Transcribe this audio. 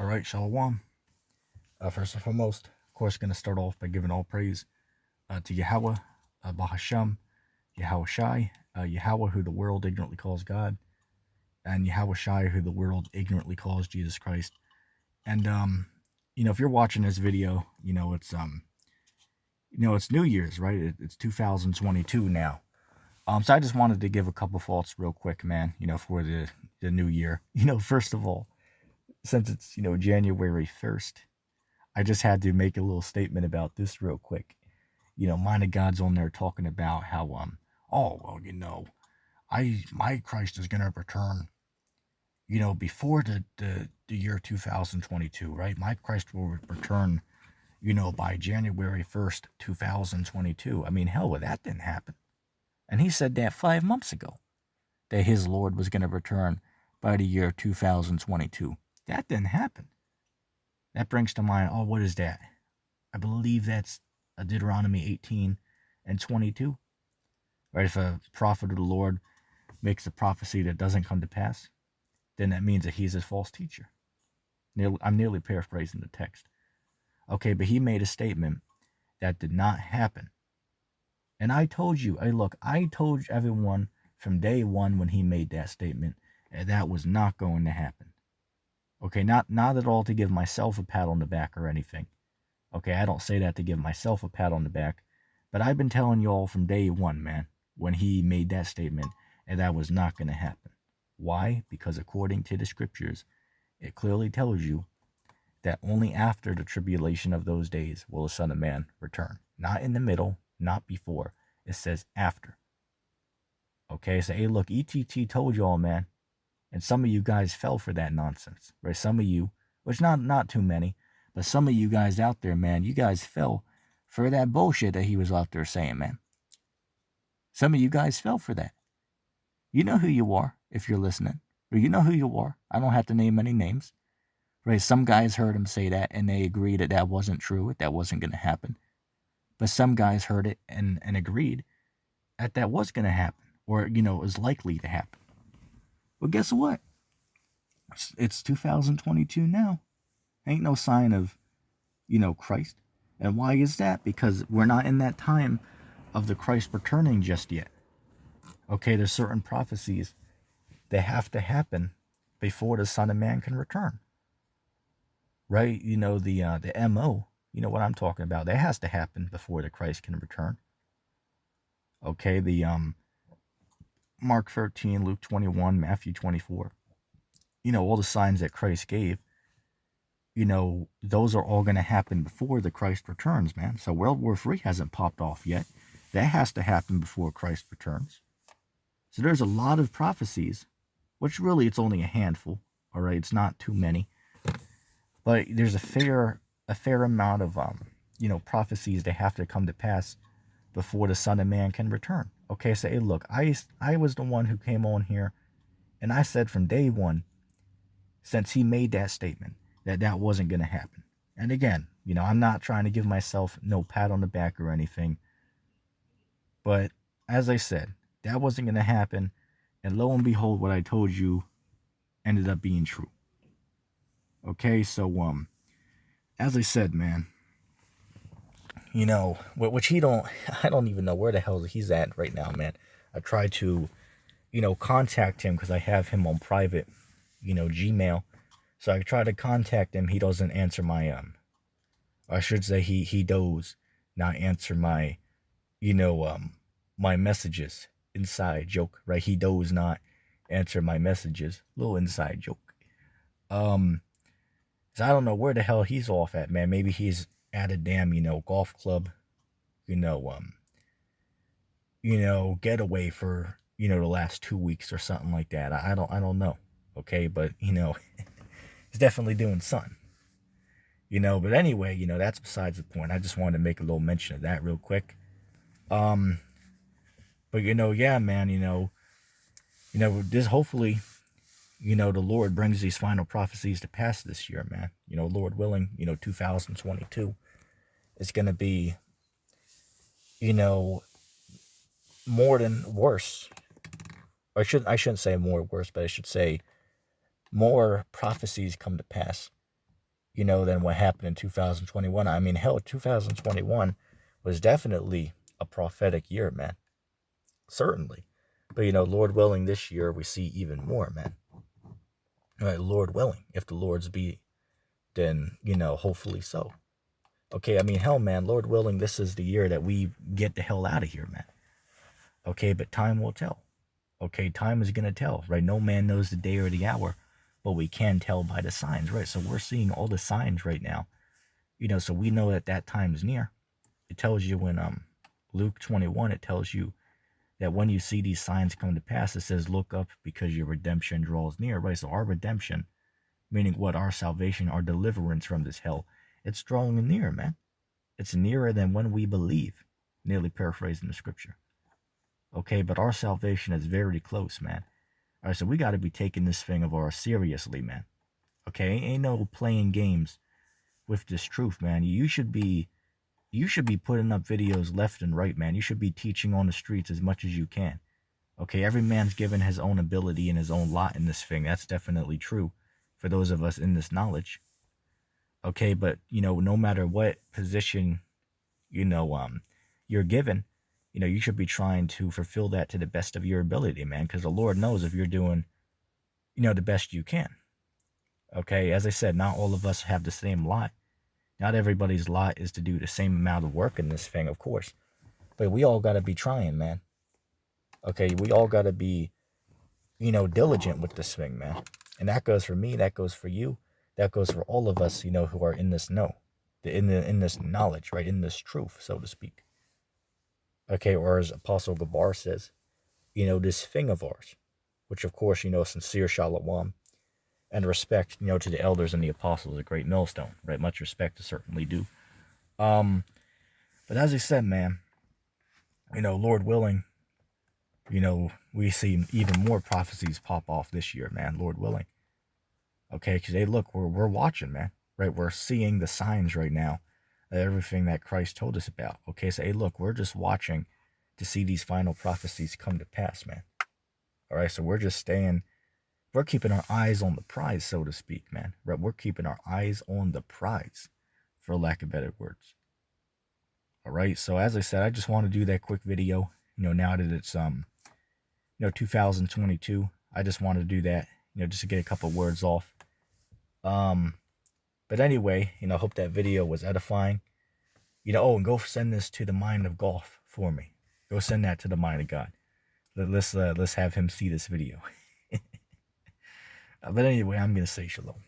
All right, Shalom. First and foremost, of course, going to start off by giving all praise to Yahweh, Bahasham, Yahweh Shai, Yahweh, who the world ignorantly calls God, and Yahweh Shai, who the world ignorantly calls Jesus Christ. And if you're watching this video, it's New Year's, right? It's 2022 now. So I just wanted to give a couple thoughts real quick, man. For the new year. First of all, since it's January 1st. I just had to make a little statement about this real quick. Mind of God's on there talking about how my Christ is gonna return, before the year 2022, right? My Christ will return, by January 1st, 2022. I mean, hell, that didn't happen. And he said that 5 months ago, that his Lord was gonna return by the year 2022. That didn't happen. That brings to mind, what is that? I believe that's Deuteronomy 18 and 22. Right? If a prophet of the Lord makes a prophecy that doesn't come to pass, then that means that he's a false teacher. I'm nearly paraphrasing the text. Okay, but he made a statement that did not happen. And I told you, I told everyone from day one when he made that statement that was not going to happen. Okay, not at all to give myself a pat on the back or anything. Okay, I don't say that to give myself a pat on the back. But I've been telling you all from day one, man, when he made that statement, and that was not going to happen. Why? Because according to the scriptures, it clearly tells you that only after the tribulation of those days will the Son of Man return. Not in the middle, not before. It says after. Okay, so hey, look, ETT told you all, man. And some of you guys fell for that nonsense, right? Some of you, which not too many, but some of you guys out there, man, you guys fell for that bullshit that he was out there saying, man. Some of you guys fell for that. You know who you are if you're listening. Or you know who you are. I don't have to name any names. Right? Some guys heard him say that and they agreed that wasn't true, that wasn't going to happen. But some guys heard it and agreed that was going to happen, or, it was likely to happen. Well, guess what? It's 2022 now. Ain't no sign of, Christ. And why is that? Because we're not in that time of the Christ returning just yet. Okay, there's certain prophecies that have to happen before the Son of Man can return. Right? The MO, you know what I'm talking about. That has to happen before the Christ can return. Okay, the Mark 13, Luke 21, Matthew 24. All the signs that Christ gave, those are all going to happen before the Christ returns, man. So World War III hasn't popped off yet. That has to happen before Christ returns. So there's a lot of prophecies, which really it's only a handful, all right? It's not too many. But there's a fair amount of, prophecies that have to come to pass before the Son of Man can return. Okay, so hey, look, I was the one who came on here, and I said from day one, since he made that statement, that wasn't going to happen. And again, I'm not trying to give myself no pat on the back or anything. But as I said, that wasn't going to happen. And lo and behold, what I told you ended up being true. Okay, so, as I said, man, which I don't even know where the hell he's at right now, man. I tried to, contact him because I have him on private, Gmail. So I try to contact him. He doesn't answer my, I should say he does not answer my, my messages. Inside joke, right? He does not answer my messages. Little inside joke. So I don't know where the hell he's off at, man. Maybe he's at a damn, golf club, getaway for, the last 2 weeks or something like that. I don't know. Okay, but he's definitely doing something. But anyway, that's besides the point. I just wanted to make a little mention of that real quick. But yeah, man, this hopefully, the Lord brings these final prophecies to pass this year, man. Lord willing, 2022 is going to be, more than worse. Or I shouldn't say more worse, but I should say more prophecies come to pass than what happened in 2021. I mean, hell, 2021 was definitely a prophetic year, man. Certainly. But, Lord willing, this year we see even more, man. Right, Lord willing. If the Lord's be, then, hopefully so. Okay, I mean, hell, man, Lord willing, this is the year that we get the hell out of here, man. Okay, but time will tell. Okay, time is going to tell, right? No man knows the day or the hour, but we can tell by the signs, right? So we're seeing all the signs right now, so we know that time is near. It tells you in Luke 21, it tells you that when you see these signs come to pass, it says, look up because your redemption draws near, right? So our redemption, meaning what? Our salvation, our deliverance from this hell, it's drawing near, man. It's nearer than when we believe, nearly paraphrasing the scripture. Okay, but our salvation is very close, man. All right, so we got to be taking this thing of ours seriously, man. Okay, ain't no playing games with this truth, man. You should be putting up videos left and right, man. You should be teaching on the streets as much as you can. Okay, every man's given his own ability and his own lot in this thing. That's definitely true for those of us in this knowledge. Okay, but, no matter what position, you're given, you should be trying to fulfill that to the best of your ability, man, because the Lord knows if you're doing, the best you can. Okay, as I said, not all of us have the same lot. Not everybody's lot is to do the same amount of work in this thing, of course. But we all got to be trying, man. Okay, we all got to be, diligent with this thing, man. And that goes for me, that goes for you, that goes for all of us, who are in this know, in this knowledge, right, in this truth, so to speak. Okay, or as Apostle Gabar says, this thing of ours, which of course, sincere shalom and respect, to the elders and the apostles, a great millstone, right? Much respect to certainly do. But as I said, man, Lord willing, we see even more prophecies pop off this year, man, Lord willing. Okay, because hey, look, we're watching, man, right? We're seeing the signs right now, everything that Christ told us about. Okay, so hey, look, we're just watching to see these final prophecies come to pass, man. All right, so we're keeping our eyes on the prize, so to speak, man. Right, we're keeping our eyes on the prize, for lack of better words. All right, so as I said, I just want to do that quick video. Now that it's 2022, I just wanted to do that. Just to get a couple words off. But anyway, hope that video was edifying. And go send this to the Mind of Golf for me. Go send that to the Mind of God. Let's have him see this video. But anyway, I'm going to say shalom.